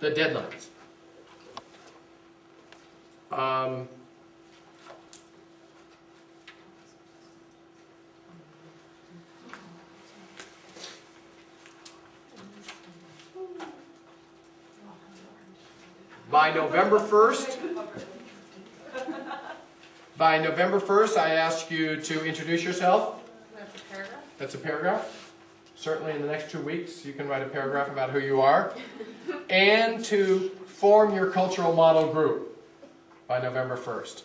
the deadlines. By November 1st, I ask you to introduce yourself. That's a paragraph? That's a paragraph. Certainly in the next 2 weeks you can write a paragraph about who you are. And to form your cultural model group by November 1st.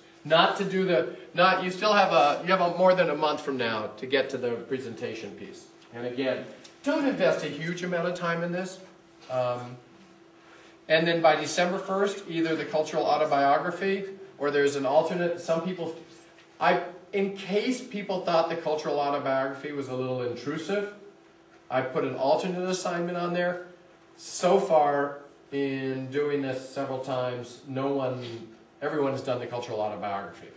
You still have more than a month from now to get to the presentation piece. And again, don't invest a huge amount of time in this. And then by December 1st, either the cultural autobiography or there's an alternate. Some people, in case people thought the cultural autobiography was a little intrusive, I put an alternate assignment on there. So far, in doing this several times, everyone has done the cultural autobiography.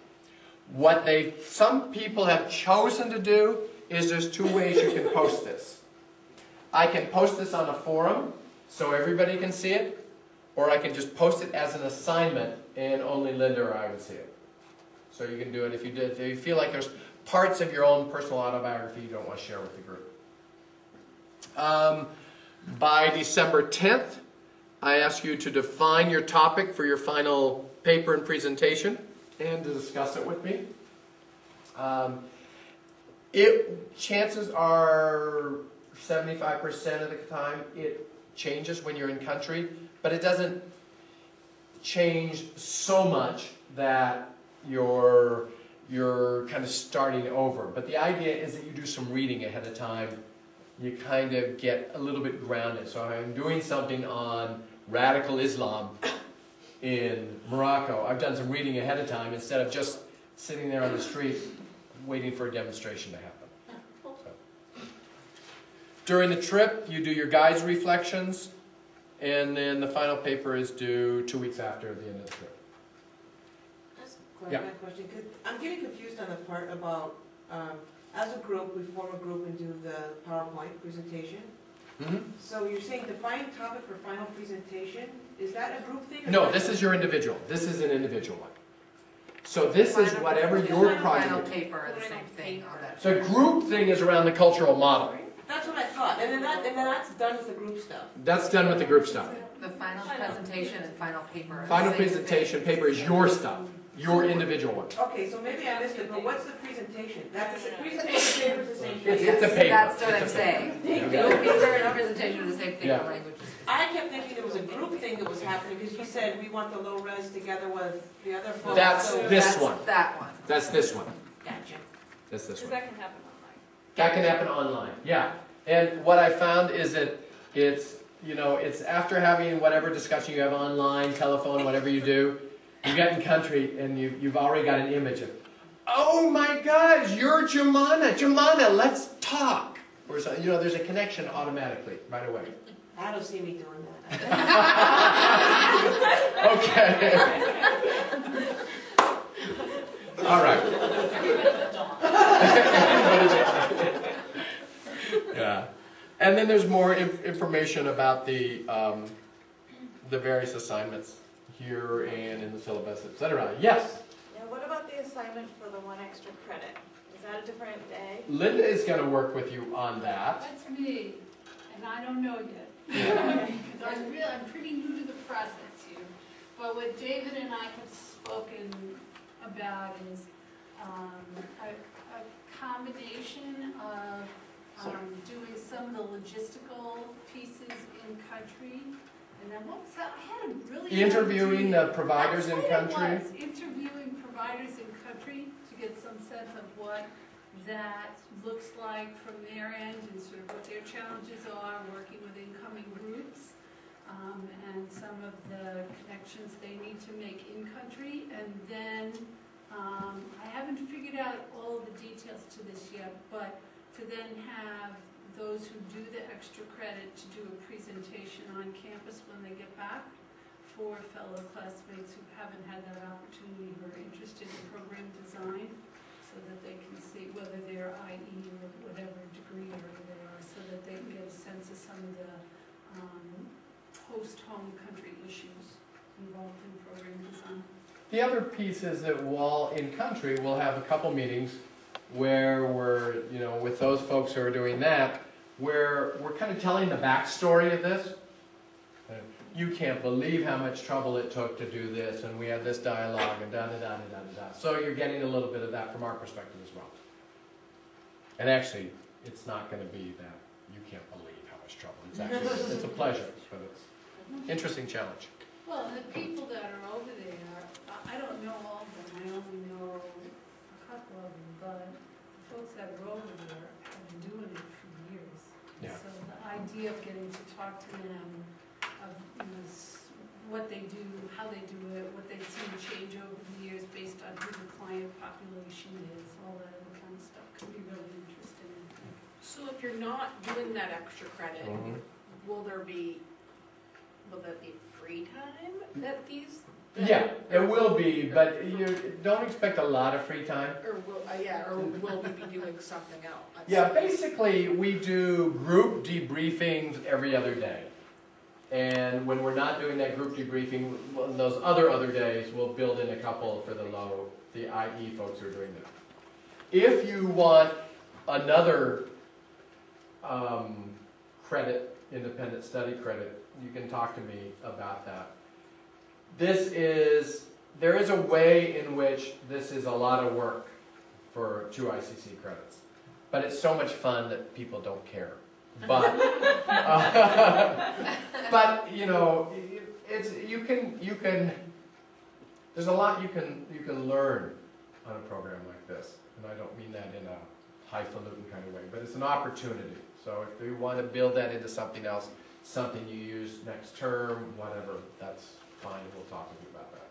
What some people have chosen to do is there's 2 ways you can post this. I can post this on a forum so everybody can see it, or I can just post it as an assignment and only Linda or I would see it. So you can do it if you feel like there's parts of your own personal autobiography you don't want to share with the group. By December 10th, I ask you to define your topic for your final paper and presentation and to discuss it with me. Chances are 75% of the time it changes when you're in country, but it doesn't change so much that you're kind of starting over. But the idea is that you do some reading ahead of time. You kind of get a little bit grounded. So I'm doing something on radical Islam in Morocco. I've done some reading ahead of time instead of just sitting there on the street waiting for a demonstration to happen. So. During the trip, you do your guide's reflections, and then the final paper is due 2 weeks after the end of the trip. Just a clarifying question, because I'm getting confused on the part about, as a group, we form a group and do the PowerPoint presentation. Mm-hmm. So you're saying define topic for final presentation, is that a group thing? No, this is your individual. This is an individual one. So this is whatever your Final project. paper or the same thing. Or that. The group thing is around the cultural model. That's what I thought, and then that's done with the group stuff. That's done with the group stuff. The final presentation and final paper. are the Final same presentation thing. paper is your stuff, your individual one. Okay, so maybe I missed it, but what's the presentation? That's the presentation paper is the same thing. It's a paper. That's what It's I'm a saying. paper. No paper and presentation are the same thing Yeah. in languages. I kept thinking there was a group thing that was happening, because you said we want the low res together with the other folks. That's so this That's one. that one. That's this one. Gotcha. That's this Because one. that can happen online. That can happen online. Yeah. And what I found is that it's after having whatever discussion you have online, telephone, whatever you do, you get in country and you've already got an image of, oh my gosh, you're Jumana. Jumana, let's talk. Or so, there's a connection automatically right away. I don't see me doing that. Okay. All right. Yeah. And then there's more information about the various assignments here and in the syllabus, etc. Yes? Now, what about the assignment for the 1 extra credit? Is that a different day? Linda is going to work with you on that. That's me, and I don't know yet. Because I'm pretty new to the process here. But what David and I have spoken about is a combination of doing some of the logistical pieces in country. And then what was that? I had a really Interviewing the providers in country. That's what it was. Interviewing providers in country to get some sense of what that looks like from their end and sort of what their challenges are working with incoming groups, and some of the connections they need to make in country. And then I haven't figured out all the details to this yet, but to then have those who do the extra credit to do a presentation on campus when they get back for fellow classmates who haven't had that opportunity who are interested in program design, so that they can see whether they're IE or whatever degree area they are, so that they can get a sense of some of the post-home country issues involved in program design. The other piece is that while in country, we'll have a couple meetings where we're, you know, with those folks who are doing that, where we're kind of telling the backstory of this. You can't believe how much trouble it took to do this, and we had this dialogue, and da-da-da-da-da-da. So you're getting a little bit of that from our perspective as well. And actually, it's not going to be that you can't believe how much trouble. It's actually, it's a pleasure, but it's an interesting challenge. Well, the people that are over there, I don't know all of them, I only know a couple of them, but the folks that are over there have been doing it for years. Yeah. So the idea of getting to talk to them, of what they do, how they do it, what they've seen change over the years based on who the client population is, all that other kind of stuff could be really interesting. So if you're not doing that extra credit, will there be free time that these? Yeah, it will be, but you don't expect a lot of free time. Or will we be doing something else? Yeah, basically we do group debriefings every other day. And when we're not doing that group debriefing, well, those other days, we'll build in a couple for the IE folks who are doing that. If you want another credit, independent study credit, you can talk to me about that. There is a way in which this is a lot of work for 2 ICC credits. But it's so much fun that people don't care. But, but you know, there's a lot you can learn on a program like this. And I don't mean that in a highfalutin kind of way, but it's an opportunity. So if you want to build that into something else, something you use next term, whatever, that's fine. We'll talk with you about that.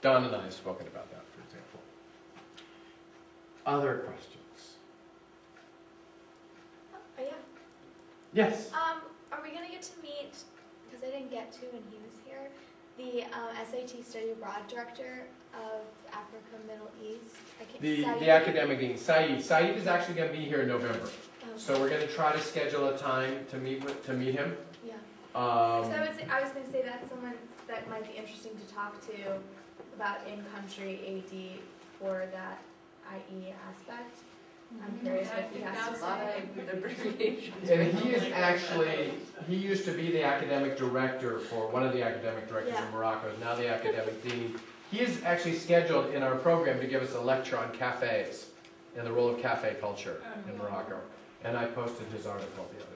Don and I have spoken about that, for example. Other questions? Oh, yeah. Yes. Are we gonna get to meet, because I didn't get to when he was here, the SAT Study Abroad Director of Africa, Middle East? The academic dean, Saeed. Saeed is actually going to be here in November. Okay. So we're going to try to schedule a time to meet him. Yeah. Um, I was gonna say that's someone that might be interesting to talk to about in-country AD for that IE aspect. I'm curious what he has to say. And he used to be the academic director for one of the academic directors in Morocco, now the academic dean. He is actually scheduled in our program to give us a lecture on cafes and the role of cafe culture in Morocco. And I posted his article the other day.